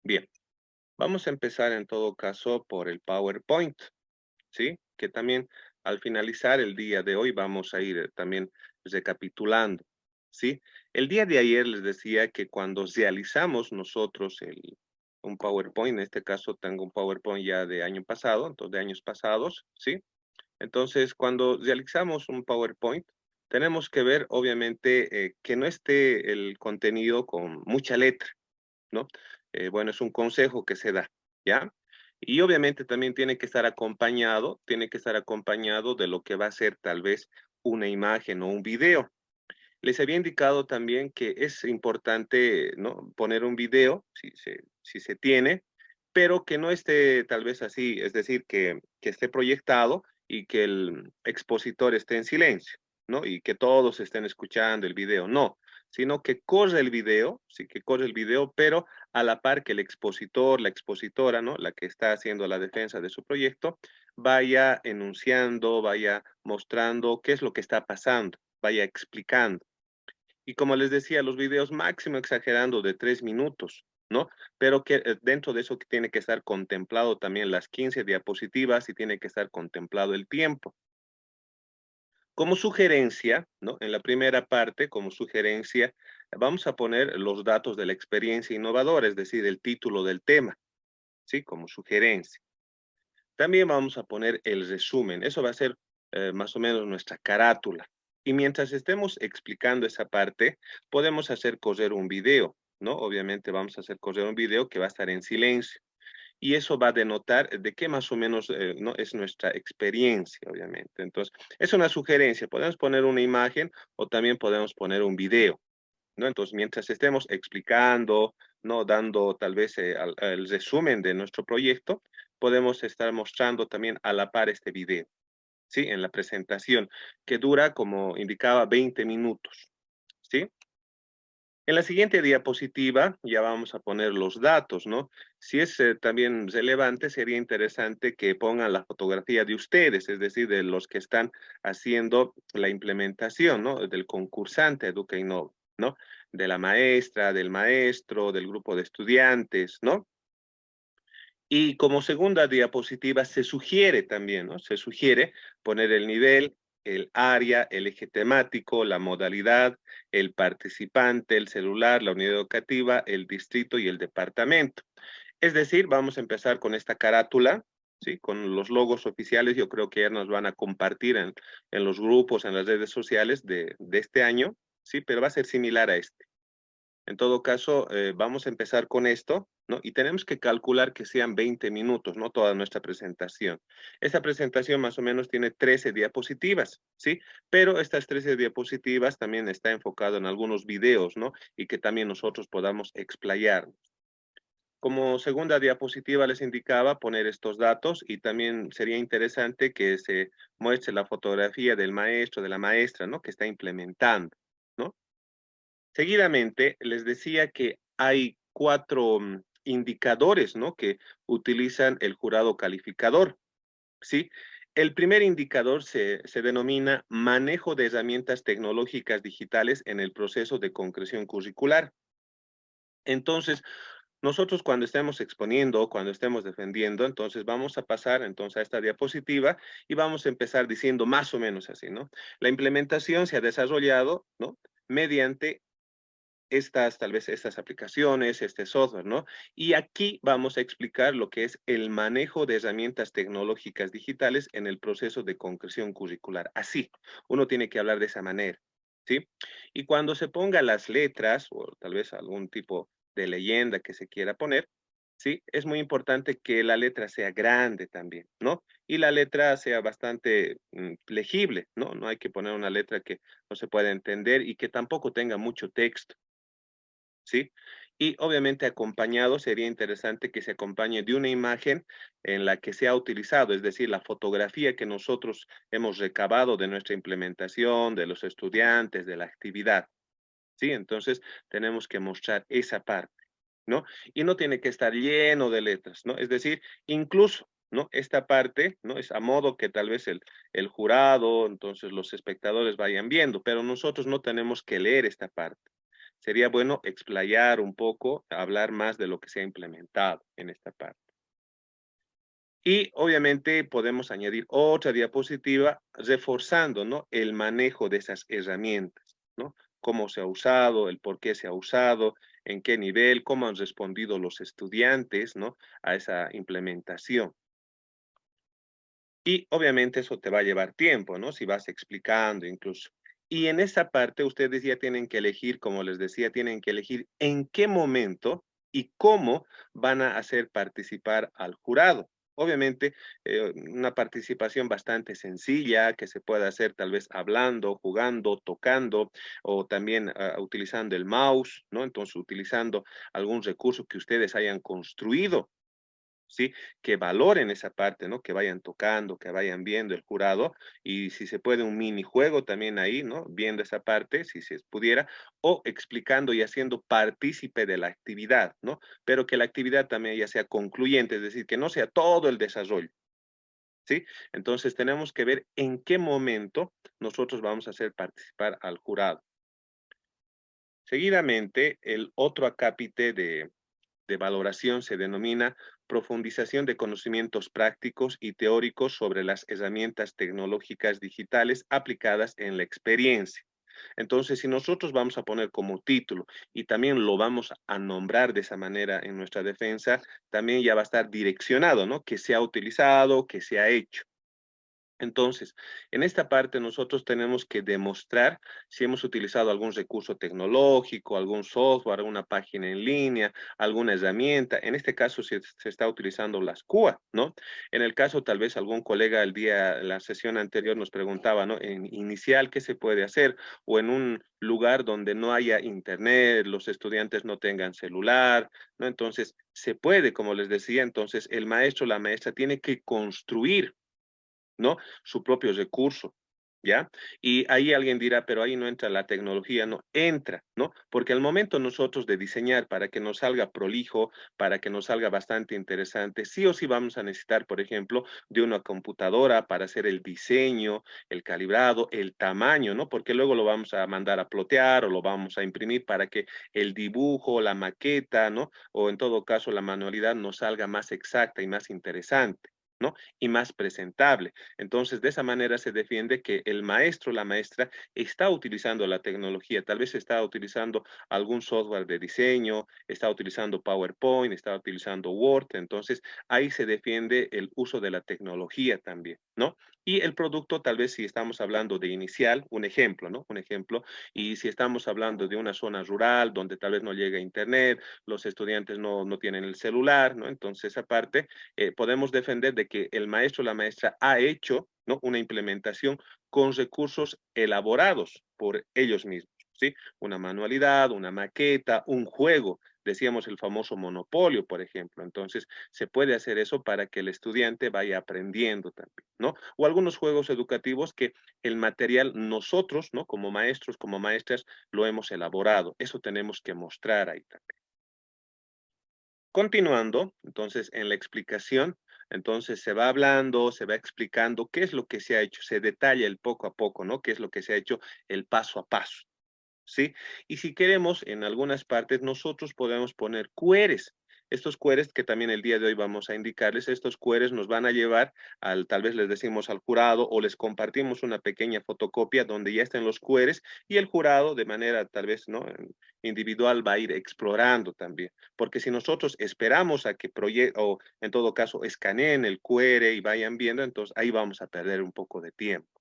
Bien, vamos a empezar en todo caso por el PowerPoint, ¿sí? Que también al finalizar el día de hoy vamos a ir también recapitulando, ¿sí? El día de ayer les decía que cuando realizamos nosotros un PowerPoint, en este caso tengo un PowerPoint ya de año pasado, entonces de años pasados, ¿sí? Entonces, cuando realizamos un PowerPoint, tenemos que ver, obviamente, que no esté el contenido con mucha letra, ¿no? Bueno, es un consejo que se da, ¿ya? Y obviamente también tiene que estar acompañado de lo que va a ser tal vez una imagen o un video. Les había indicado también que es importante, ¿no? Poner un video, si se tiene, pero que no esté tal vez así, es decir, que esté proyectado y que el expositor esté en silencio, ¿no? Y que todos estén escuchando el video, no, sino que corre el video, sí, que corre el video, pero a la par que el expositor, la expositora, ¿no? La que está haciendo la defensa de su proyecto, vaya enunciando, vaya mostrando qué es lo que está pasando, vaya explicando. Y como les decía, los videos máximo exagerando de 3 minutos, ¿no? Pero que dentro de eso que tiene que estar contemplado también las 15 diapositivas y tiene que estar contemplado el tiempo. Como sugerencia, ¿no? En la primera parte, como sugerencia, vamos a poner los datos de la experiencia innovadora, es decir, el título del tema, ¿sí? Como sugerencia. También vamos a poner el resumen. Eso va a ser más o menos nuestra carátula. Y mientras estemos explicando esa parte, podemos hacer correr un video, ¿no? Obviamente vamos a hacer correr un video que va a estar en silencio. Y eso va a denotar de qué más o menos no es nuestra experiencia, obviamente. Entonces, es una sugerencia. Podemos poner una imagen o también podemos poner un video, ¿no? Entonces, mientras estemos explicando, ¿no? Dando tal vez el resumen de nuestro proyecto, podemos estar mostrando también a la par este video, ¿sí? En la presentación, que dura, como indicaba, 20 minutos, ¿sí? En la siguiente diapositiva ya vamos a poner los datos, ¿no? Si es también relevante, sería interesante que pongan la fotografía de ustedes, es decir, de los que están haciendo la implementación, ¿no? Del concursante Educa Innova, ¿no? De la maestra, del maestro, del grupo de estudiantes, ¿no? Y como segunda diapositiva se sugiere también, ¿no? Se sugiere poner el nivel, el área, el eje temático, la modalidad, el participante, el celular, la unidad educativa, el distrito y el departamento. Es decir, vamos a empezar con esta carátula, ¿sí? Con los logos oficiales, yo creo que ya nos van a compartir en los grupos, en las redes sociales de este año, ¿sí? Pero va a ser similar a este. En todo caso, vamos a empezar con esto, ¿no? Y tenemos que calcular que sean 20 minutos, ¿no? Toda nuestra presentación. Esta presentación más o menos tiene 13 diapositivas, ¿sí? Pero estas 13 diapositivas también está enfocado en algunos videos, ¿no? Y que también nosotros podamos explayar. Como segunda diapositiva les indicaba poner estos datos y también sería interesante que se muestre la fotografía del maestro, de la maestra, ¿no? Que está implementando, ¿no? Seguidamente, les decía que hay 4 indicadores, ¿no? Que utilizan el jurado calificador, ¿sí? El primer indicador se denomina manejo de herramientas tecnológicas digitales en el proceso de concreción curricular. Entonces, nosotros cuando estemos exponiendo, cuando estemos defendiendo, entonces vamos a pasar entonces a esta diapositiva y vamos a empezar diciendo más o menos así, ¿no? La implementación se ha desarrollado, ¿no? Mediante tal vez estas aplicaciones, este software, ¿no? Y aquí vamos a explicar lo que es el manejo de herramientas tecnológicas digitales en el proceso de concreción curricular. Así, uno tiene que hablar de esa manera, ¿sí? Y cuando se ponga las letras, o tal vez algún tipo de leyenda que se quiera poner, ¿sí? Es muy importante que la letra sea grande también, ¿no? Y la letra sea bastante legible, ¿no? No hay que poner una letra que no se pueda entender y que tampoco tenga mucho texto. ¿Sí? Y obviamente acompañado sería interesante que se acompañe de una imagen en la que se ha utilizado, es decir, la fotografía que nosotros hemos recabado de nuestra implementación, de los estudiantes, de la actividad, ¿sí? Entonces tenemos que mostrar esa parte, ¿no? Y no tiene que estar lleno de letras, ¿no? Es decir, incluso, ¿no? Esta parte, ¿no? Es a modo que tal vez el jurado, entonces los espectadores vayan viendo, pero nosotros no tenemos que leer esta parte. sería bueno explayar un poco, hablar más de lo que se ha implementado en esta parte. Y obviamente podemos añadir otra diapositiva reforzando, ¿no?, el manejo de esas herramientas, ¿no? Cómo se ha usado, el por qué se ha usado, en qué nivel, cómo han respondido los estudiantes, ¿no?, a esa implementación. Y obviamente eso te va a llevar tiempo, ¿no? Si vas explicando incluso. Y en esa parte ustedes ya tienen que elegir, como les decía, tienen que elegir en qué momento y cómo van a hacer participar al jurado. Obviamente, una participación bastante sencilla que se puede hacer tal vez hablando, jugando, tocando o también utilizando el mouse, ¿no? Entonces, utilizando algún recurso que ustedes hayan construido, ¿sí? Que valoren esa parte, ¿no? Que vayan tocando, que vayan viendo el jurado y si se puede un minijuego también ahí, ¿no? Viendo esa parte, si se pudiera, o explicando y haciendo partícipe de la actividad, ¿no? Pero que la actividad también ya sea concluyente, es decir, que no sea todo el desarrollo, ¿sí? Entonces tenemos que ver en qué momento nosotros vamos a hacer participar al jurado. Seguidamente, el otro acápite de valoración se denomina profundización de conocimientos prácticos y teóricos sobre las herramientas tecnológicas digitales aplicadas en la experiencia. Entonces, si nosotros vamos a poner como título y también lo vamos a nombrar de esa manera en nuestra defensa, también ya va a estar direccionado, ¿no? Que se ha utilizado, que se ha hecho. Entonces, en esta parte nosotros tenemos que demostrar si hemos utilizado algún recurso tecnológico, algún software, alguna página en línea, alguna herramienta. En este caso se está utilizando las CUA, ¿no? En el caso tal vez algún colega la sesión anterior nos preguntaba, ¿no? En inicial, ¿qué se puede hacer? O en un lugar donde no haya internet, los estudiantes no tengan celular, ¿no? Entonces, se puede, como les decía, entonces el maestro, la maestra tiene que construir, ¿no? Su propio recurso, ¿ya? Y ahí alguien dirá, pero ahí no entra la tecnología, no, entra, ¿no? Porque al momento nosotros de diseñar para que nos salga prolijo, para que nos salga bastante interesante, sí o sí vamos a necesitar, por ejemplo, de una computadora para hacer el diseño, el calibrado, el tamaño, ¿no? Porque luego lo vamos a mandar a plotear o lo vamos a imprimir para que el dibujo, la maqueta, ¿no? O en todo caso la manualidad nos salga más exacta y más interesante, ¿no? Y más presentable. Entonces, de esa manera se defiende que el maestro, la maestra, está utilizando la tecnología, tal vez está utilizando algún software de diseño, está utilizando PowerPoint, está utilizando Word, entonces ahí se defiende el uso de la tecnología también, ¿no? Y el producto, tal vez si estamos hablando de inicial, un ejemplo, ¿no? Un ejemplo, y si estamos hablando de una zona rural donde tal vez no llega internet, los estudiantes no tienen el celular, ¿no? Entonces, aparte, podemos defender de que el maestro o la maestra ha hecho, ¿no?, una implementación con recursos elaborados por ellos mismos, ¿sí? Una manualidad, una maqueta, un juego. Decíamos el famoso monopolio, por ejemplo. Entonces, se puede hacer eso para que el estudiante vaya aprendiendo también, ¿no? O algunos juegos educativos que el material nosotros, ¿no? Como maestros, como maestras, lo hemos elaborado. Eso tenemos que mostrar ahí también. Continuando, entonces, en la explicación, entonces se va hablando, se va explicando qué es lo que se ha hecho, se detalla el poco a poco, ¿no? Qué es lo que se ha hecho, el paso a paso, ¿sí? Y si queremos, en algunas partes, nosotros podemos poner QRs. Estos QRs que también el día de hoy vamos a indicarles, estos QRs nos van a llevar tal vez les decimos al jurado o les compartimos una pequeña fotocopia donde ya estén los QRs y el jurado de manera tal vez, ¿no?, individual va a ir explorando también. Porque si nosotros esperamos a que o en todo caso escaneen el QR y vayan viendo, entonces ahí vamos a perder un poco de tiempo,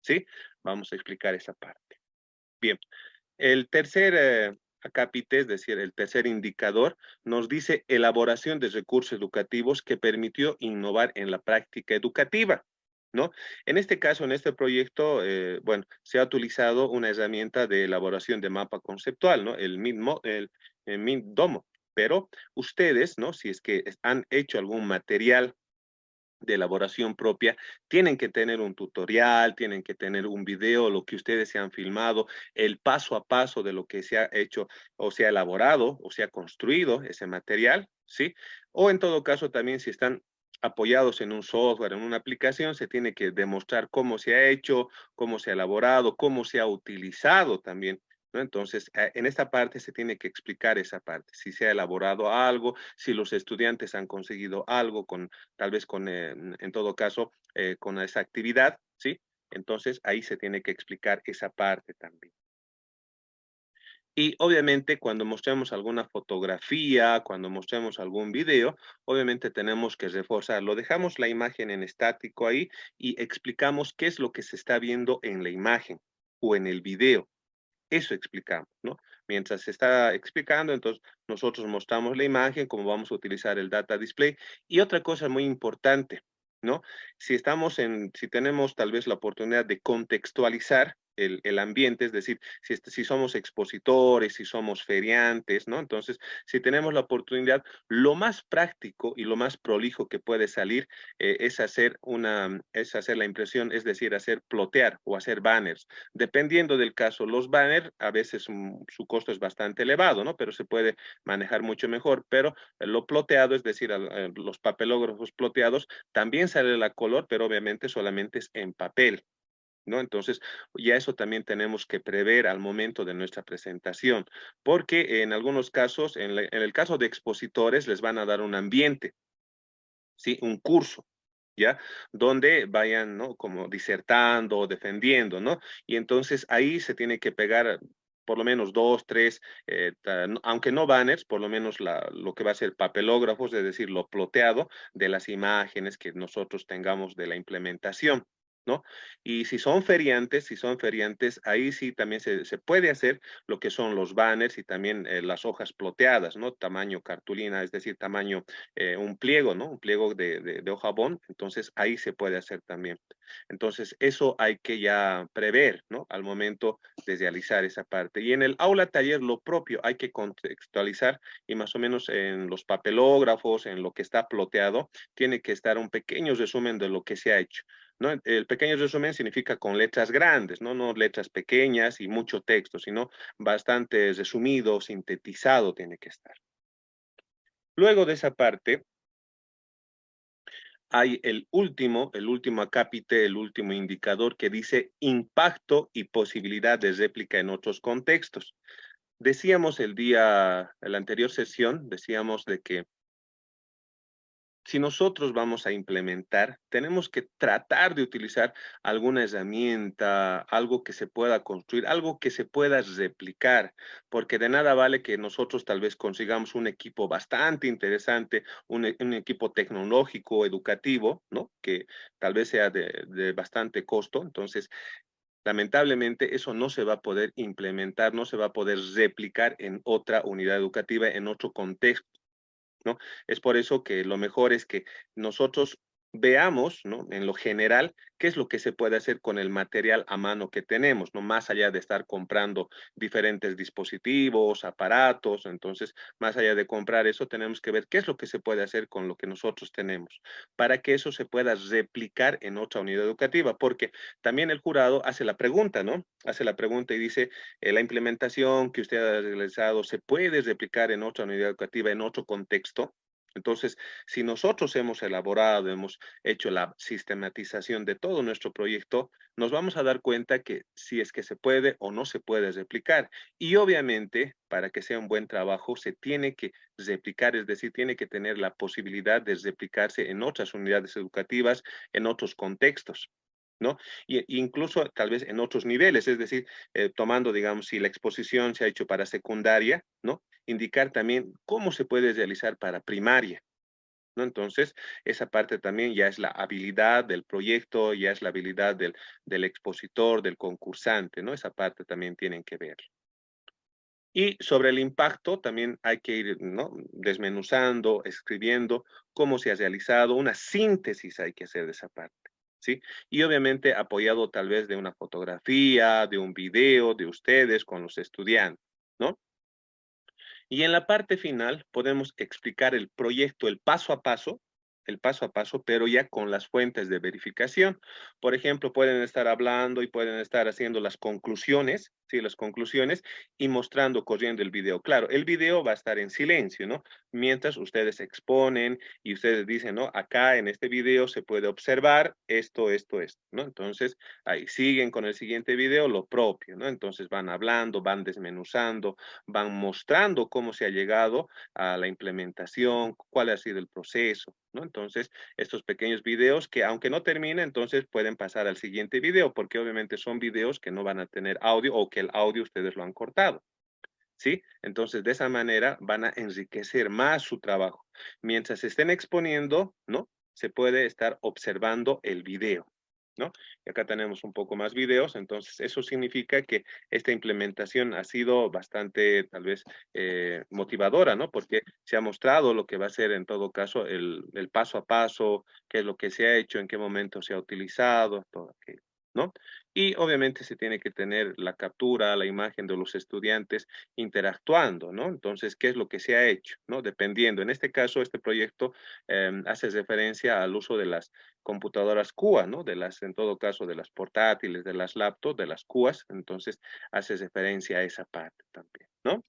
¿sí? Vamos a explicar esa parte. Bien, el tercer acápite, es decir, el tercer indicador, nos dice elaboración de recursos educativos que permitió innovar en la práctica educativa, ¿no? En este caso, en este proyecto, bueno, se ha utilizado una herramienta de elaboración de mapa conceptual, ¿no? El MINDOMO. Pero ustedes, ¿no? Si es que han hecho algún material de elaboración propia, tienen que tener un tutorial, tienen que tener un video, lo que ustedes se han filmado, el paso a paso de lo que se ha hecho o se ha elaborado o se ha construido ese material, ¿sí? O en todo caso también si están apoyados en un software, en una aplicación, se tiene que demostrar cómo se ha hecho, cómo se ha elaborado, cómo se ha utilizado también ¿no? Entonces, en esta parte se tiene que explicar esa parte, si se ha elaborado algo, si los estudiantes han conseguido algo con, tal vez con, en todo caso, con esa actividad, ¿sí? Entonces, ahí se tiene que explicar esa parte también. Y obviamente cuando mostremos alguna fotografía, cuando mostremos algún video, obviamente tenemos que reforzarlo. Dejamos la imagen en estático ahí y explicamos qué es lo que se está viendo en la imagen o en el video. Eso explicamos, ¿no? Mientras se está explicando, entonces nosotros mostramos la imagen, cómo vamos a utilizar el data display. Y otra cosa muy importante, ¿no? Si tenemos tal vez la oportunidad de contextualizar el ambiente, es decir, si somos expositores, si somos feriantes, ¿no? Entonces, si tenemos la oportunidad, lo más práctico y lo más prolijo que puede salir es hacer la impresión, es decir, hacer plotear o hacer banners. Dependiendo del caso, los banners a veces su costo es bastante elevado, ¿no? Pero se puede manejar mucho mejor. Pero lo ploteado, es decir, los papelógrafos ploteados, también sale la color, pero obviamente solamente es en papel, ¿no? Entonces, ya eso también tenemos que prever al momento de nuestra presentación, porque en algunos casos, en el caso de expositores, les van a dar un ambiente, ¿sí? Un curso. ¿Ya? Donde vayan, ¿no? Como disertando o defendiendo, ¿no? Y entonces ahí se tiene que pegar por lo menos dos, tres, aunque no banners, por lo menos lo que va a ser papelógrafos, es decir, lo ploteado de las imágenes que nosotros tengamos de la implementación, ¿no? Y si son feriantes, ahí sí también se puede hacer lo que son los banners y también las hojas ploteadas, ¿no? Tamaño cartulina, es decir, tamaño un pliego, ¿no? Un pliego de hoja bond, entonces ahí se puede hacer también. Entonces, eso hay que ya prever, ¿no? Al momento de realizar esa parte. Y en el aula taller lo propio, hay que contextualizar y más o menos en los papelógrafos, en lo que está ploteado, tiene que estar un pequeño resumen de lo que se ha hecho, ¿no? El pequeño resumen significa con letras grandes, ¿no? No letras pequeñas y mucho texto, sino bastante resumido, sintetizado tiene que estar. Luego de esa parte, hay el último acápite, el último indicador que dice impacto y posibilidad de réplica en otros contextos. Decíamos en la anterior sesión, decíamos de que si nosotros vamos a implementar, tenemos que tratar de utilizar alguna herramienta, algo que se pueda construir, algo que se pueda replicar, porque de nada vale que nosotros tal vez consigamos un equipo bastante interesante, un equipo tecnológico, educativo, ¿no? Que tal vez sea de bastante costo. Entonces, lamentablemente, eso no se va a poder implementar, no se va a poder replicar en otra unidad educativa, en otro contexto, ¿no? Es por eso que lo mejor es que nosotros veamos, ¿no? En lo general, qué es lo que se puede hacer con el material a mano que tenemos, ¿no? Más allá de estar comprando diferentes dispositivos, aparatos, entonces, más allá de comprar eso, tenemos que ver qué es lo que se puede hacer con lo que nosotros tenemos, para que eso se pueda replicar en otra unidad educativa, porque también el jurado hace la pregunta, ¿no? Hace la pregunta y dice, la implementación que usted ha realizado se puede replicar en otra unidad educativa, en otro contexto. Entonces, si nosotros hemos elaborado, hemos hecho la sistematización de todo nuestro proyecto, nos vamos a dar cuenta que si es que se puede o no se puede replicar. Y obviamente, para que sea un buen trabajo, se tiene que replicar, es decir, tiene que tener la posibilidad de replicarse en otras unidades educativas, en otros contextos, ¿no? Incluso tal vez en otros niveles, es decir, tomando, digamos, si la exposición se ha hecho para secundaria, ¿no? Indicar también cómo se puede realizar para primaria, ¿no? Entonces, esa parte también ya es la habilidad del proyecto, ya es la habilidad del expositor, del concursante, ¿no? Esa parte también tienen que ver. Y sobre el impacto también hay que ir, ¿no? Desmenuzando, escribiendo cómo se ha realizado, una síntesis hay que hacer de esa parte, ¿sí? Y obviamente apoyado tal vez de una fotografía, de un video, de ustedes con los estudiantes, ¿no? Y en la parte final podemos explicar el proyecto, el paso a paso, pero ya con las fuentes de verificación. Por ejemplo, pueden estar hablando y pueden estar haciendo las conclusiones, ¿sí? Las conclusiones y mostrando, corriendo el video. Claro, el video va a estar en silencio, ¿no? Mientras ustedes exponen y ustedes dicen, ¿no? Acá en este video se puede observar esto, ¿no? Entonces, ahí siguen con el siguiente video, lo propio, ¿no? Entonces van hablando, van desmenuzando, van mostrando cómo se ha llegado a la implementación, cuál ha sido el proceso, ¿no? Entonces, estos pequeños videos que aunque no termine, entonces pueden pasar al siguiente video, porque obviamente son videos que no van a tener audio o que el audio ustedes lo han cortado. ¿Sí? Entonces, de esa manera van a enriquecer más su trabajo. Mientras se estén exponiendo, ¿no? Se puede estar observando el video, ¿no? Y acá tenemos un poco más videos, entonces eso significa que esta implementación ha sido bastante, tal vez, motivadora, ¿no? Porque se ha mostrado lo que va a ser en todo caso el paso a paso, qué es lo que se ha hecho, en qué momento se ha utilizado, todo aquello, ¿no? Y obviamente se tiene que tener la captura, la imagen de los estudiantes interactuando, ¿no? Entonces, ¿qué es lo que se ha hecho? ¿No? Dependiendo. En este caso, este proyecto hace referencia al uso de las computadoras CUA, ¿no? De las, en todo caso, de las portátiles, de las laptops, de las CUAs. Entonces, hace referencia a esa parte también, ¿no?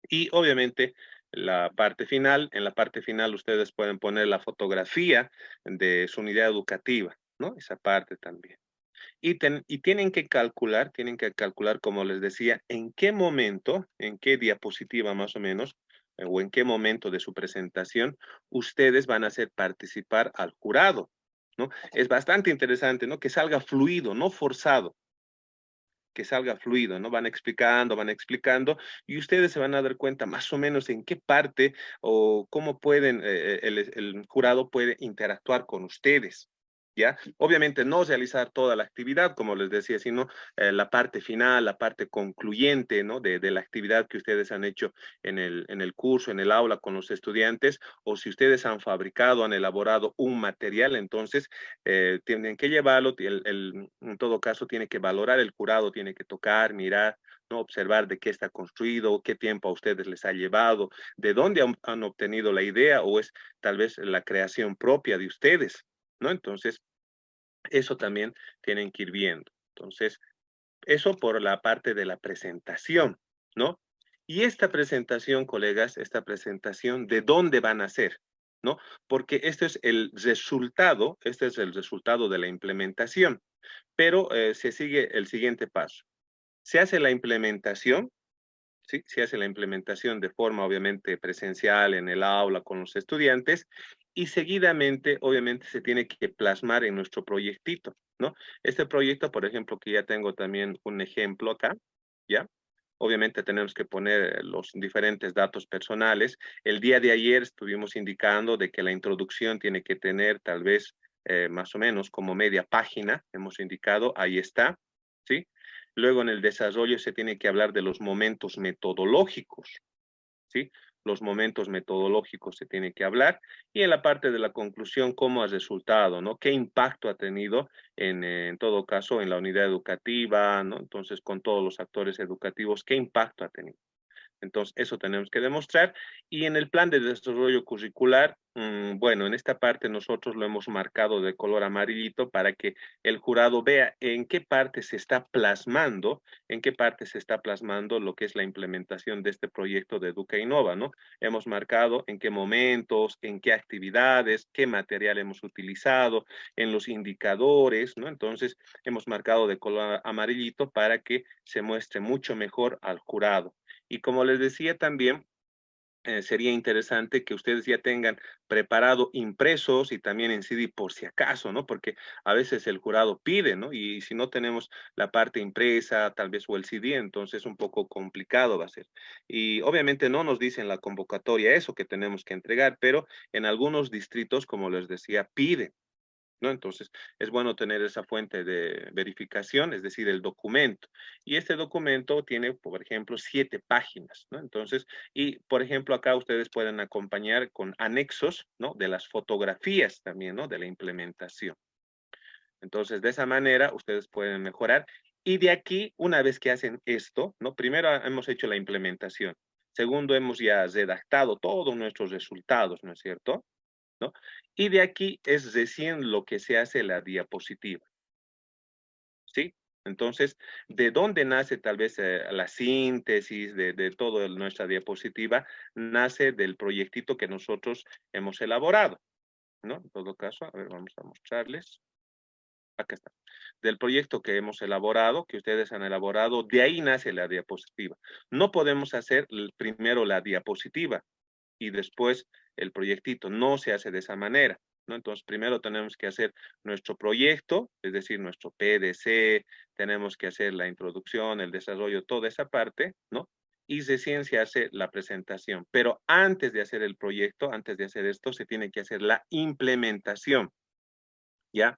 Y obviamente, la parte final, en la parte final ustedes pueden poner la fotografía de su unidad educativa, ¿no? Esa parte también. Y tienen que calcular, como les decía, en qué momento, en qué diapositiva más o menos, o en qué momento de su presentación, ustedes van a hacer participar al jurado, ¿no? Es bastante interesante, ¿no? Que salga fluido, no forzado, que salga fluido, ¿no? Van explicando, y ustedes se van a dar cuenta más o menos en qué parte o cómo pueden, el jurado puede interactuar con ustedes, ¿ya? Obviamente no realizar toda la actividad, como les decía, sino la parte final, la parte concluyente, ¿no? De la actividad que ustedes han hecho en el curso, en el aula con los estudiantes, o si ustedes han fabricado, han elaborado un material, entonces tienen que llevarlo, en todo caso tiene que valorar el jurado, tiene que tocar, mirar, ¿no? Observar de qué está construido, qué tiempo a ustedes les ha llevado, de dónde han obtenido la idea o es tal vez la creación propia de ustedes, ¿no? Entonces, eso también tienen que ir viendo. Entonces, eso por la parte de la presentación, ¿no? Y esta presentación, colegas, esta presentación, ¿de dónde van a ser? ¿No? Porque este es el resultado de la implementación, pero se sigue el siguiente paso. Se hace la implementación, ¿sí? Se hace la implementación de forma obviamente presencial en el aula con los estudiantes y seguidamente obviamente se tiene que plasmar en nuestro proyectito, ¿no? Este proyecto, por ejemplo, que ya tengo también un ejemplo acá, ¿ya? Obviamente tenemos que poner los diferentes datos personales. El día de ayer estuvimos indicando de que la introducción tiene que tener tal vez más o menos como media página, hemos indicado, ahí está, ¿sí? Luego en el desarrollo se tiene que hablar de los momentos metodológicos, ¿sí? Los momentos metodológicos se tiene que hablar y en la parte de la conclusión, cómo ha resultado, ¿no? ¿Qué impacto ha tenido en todo caso en la unidad educativa, ¿no? Entonces, con todos los actores educativos, ¿qué impacto ha tenido? Entonces, eso tenemos que demostrar. Y en el plan de desarrollo curricular, bueno, en esta parte nosotros lo hemos marcado de color amarillito para que el jurado vea en qué parte se está plasmando, en qué parte se está plasmando lo que es la implementación de este proyecto de Educa Innova, ¿no? Hemos marcado en qué momentos, en qué actividades, qué material hemos utilizado, en los indicadores, ¿no? Entonces, hemos marcado de color amarillito para que se muestre mucho mejor al jurado. Y como les decía también, sería interesante que ustedes ya tengan preparado impresos y también en CD por si acaso, ¿no? Porque a veces el jurado pide, ¿no? Y si no tenemos la parte impresa, tal vez o el CD, entonces un poco complicado va a ser. Y obviamente no nos dicen la convocatoria eso que tenemos que entregar, pero en algunos distritos, como les decía, piden. ¿No? Entonces, es bueno tener esa fuente de verificación, es decir, el documento. Y este documento tiene, por ejemplo, 7 páginas, ¿no? Entonces, y por ejemplo, acá ustedes pueden acompañar con anexos, ¿no? De las fotografías también, ¿no? De la implementación. Entonces, de esa manera, ustedes pueden mejorar. Y de aquí, una vez que hacen esto, ¿no? Primero hemos hecho la implementación. Segundo, hemos ya redactado todos nuestros resultados, ¿no es cierto? ¿No? Y de aquí es recién lo que se hace la diapositiva, ¿sí? Entonces, ¿de dónde nace tal vez la síntesis de toda nuestra diapositiva? Nace del proyectito que nosotros hemos elaborado, ¿no? En todo caso, a ver, vamos a mostrarles. Acá está. Del proyecto que hemos elaborado, que ustedes han elaborado, de ahí nace la diapositiva. No podemos hacer primero la diapositiva y después el proyectito. No se hace de esa manera, ¿no? Entonces, primero tenemos que hacer nuestro proyecto, es decir, nuestro PDC, tenemos que hacer la introducción, el desarrollo, toda esa parte, ¿no? Y recién se hace la presentación. Pero antes de hacer el proyecto, antes de hacer esto, se tiene que hacer la implementación, ¿ya?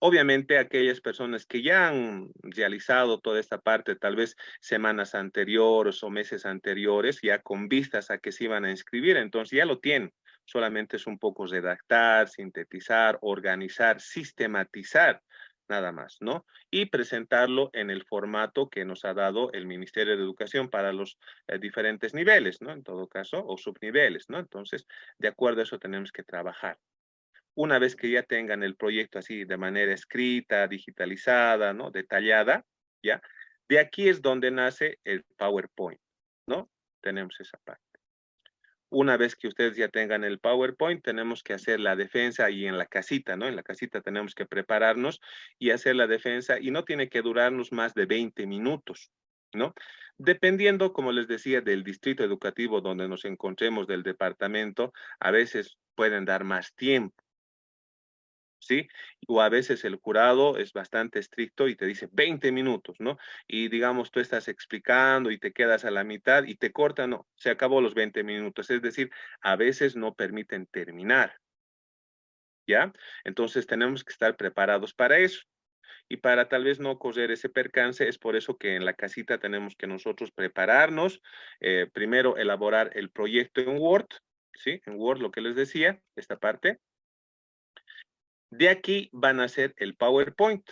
Obviamente aquellas personas que ya han realizado toda esta parte, tal vez semanas anteriores o meses anteriores, ya con vistas a que se iban a inscribir, entonces ya lo tienen. Solamente es un poco redactar, sintetizar, organizar, sistematizar, nada más, ¿no? Y presentarlo en el formato que nos ha dado el Ministerio de Educación para los diferentes niveles, ¿no? En todo caso, o subniveles, ¿no? Entonces, de acuerdo a eso tenemos que trabajar. Una vez que ya tengan el proyecto así de manera escrita, digitalizada, ¿no? Detallada, ¿ya? De aquí es donde nace el PowerPoint, ¿no? Tenemos esa parte. Una vez que ustedes ya tengan el PowerPoint, tenemos que hacer la defensa y en la casita, ¿no? En la casita tenemos que prepararnos y hacer la defensa y no tiene que durarnos más de 20 minutos, ¿no? Dependiendo, como les decía, del distrito educativo donde nos encontremos, del departamento, a veces pueden dar más tiempo. ¿Sí? O a veces el jurado es bastante estricto y te dice 20 minutos, ¿no? Y digamos, tú estás explicando y te quedas a la mitad y te cortan, no, se acabó los 20 minutos. Es decir, a veces no permiten terminar, ¿ya? Entonces tenemos que estar preparados para eso. Y para tal vez no correr ese percance, es por eso que en la casita tenemos que nosotros prepararnos, primero elaborar el proyecto en Word, ¿sí? En Word, lo que les decía, esta parte. De aquí van a ser el PowerPoint.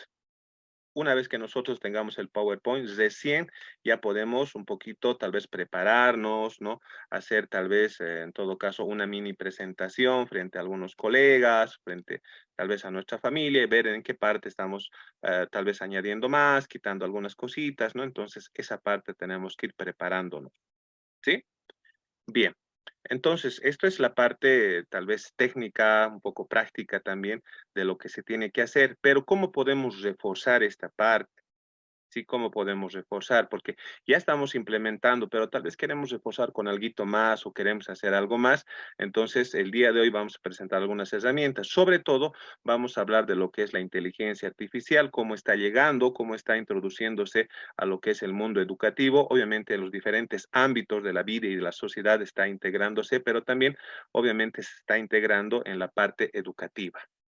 Una vez que nosotros tengamos el PowerPoint, recién ya podemos un poquito tal vez prepararnos, ¿no? Hacer tal vez, en todo caso, una mini presentación frente a algunos colegas, frente tal vez a nuestra familia y ver en qué parte estamos tal vez añadiendo más, quitando algunas cositas, ¿no? Entonces, esa parte tenemos que ir preparándonos, ¿sí? Bien. Entonces, esto es la parte tal vez técnica, un poco práctica también de lo que se tiene que hacer, pero ¿cómo podemos reforzar esta parte? Sí, cómo podemos reforzar, porque ya estamos implementando, pero tal vez queremos reforzar con alguito más o queremos hacer algo más. Entonces, el día de hoy vamos a presentar algunas herramientas. Sobre todo, vamos a hablar de lo que es la inteligencia artificial, cómo está llegando, cómo está introduciéndose a lo que es el mundo educativo. Obviamente, los diferentes ámbitos de la vida y de la sociedad está integrándose, pero también, obviamente, se está integrando en la parte educativa.